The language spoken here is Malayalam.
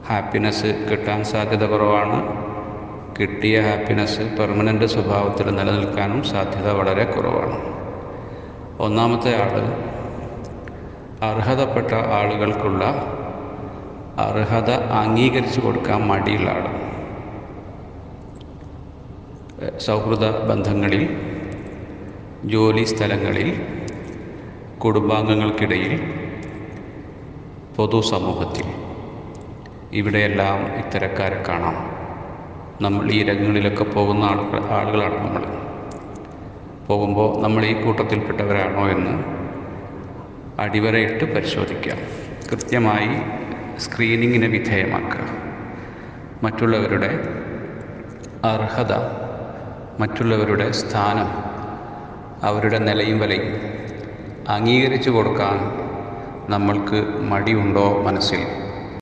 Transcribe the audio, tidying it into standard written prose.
ഹാപ്പിനെസ് കിട്ടാൻ സാധ്യത കുറവാണ്. കിട്ടിയ ഹാപ്പിനെസ് പെർമനൻ്റ് സ്വഭാവത്തിൽ നിലനിൽക്കാനും സാധ്യത വളരെ കുറവാണ്. ഒന്നാമത്തെ ആൾ, അർഹതപ്പെട്ട ആളുകൾക്കുള്ള അർഹത അംഗീകരിച്ചു കൊടുക്കാൻ മടിയുള്ള ആൾ. സൗഹൃദ ബന്ധങ്ങളിൽ, ജോലി സ്ഥലങ്ങളിൽ, കുടുംബാംഗങ്ങൾക്കിടയിൽ, പൊതുസമൂഹത്തിൽ, ഇവിടെയെല്ലാം ഇത്തരക്കാരെ കാണാം. നമ്മൾ ഈ രംഗങ്ങളിലൊക്കെ പോകുന്ന ആളുകളാണ്. നമ്മൾ പോകുമ്പോൾ നമ്മൾ ഈ കൂട്ടത്തിൽപ്പെട്ടവരാണോ എന്ന് അടിവരയിട്ട് പരിശോധിക്കുക. കൃത്യമായി സ്ക്രീനിങ്ങിന് വിധേയമാക്കുക. മറ്റുള്ളവരുടെ അർഹത, മറ്റുള്ളവരുടെ സ്ഥാനം, അവരുടെ നിലയും വിലയും അംഗീകരിച്ചു കൊടുക്കാൻ നമ്മൾക്ക് മടിയുണ്ടോ മനസ്സിൽ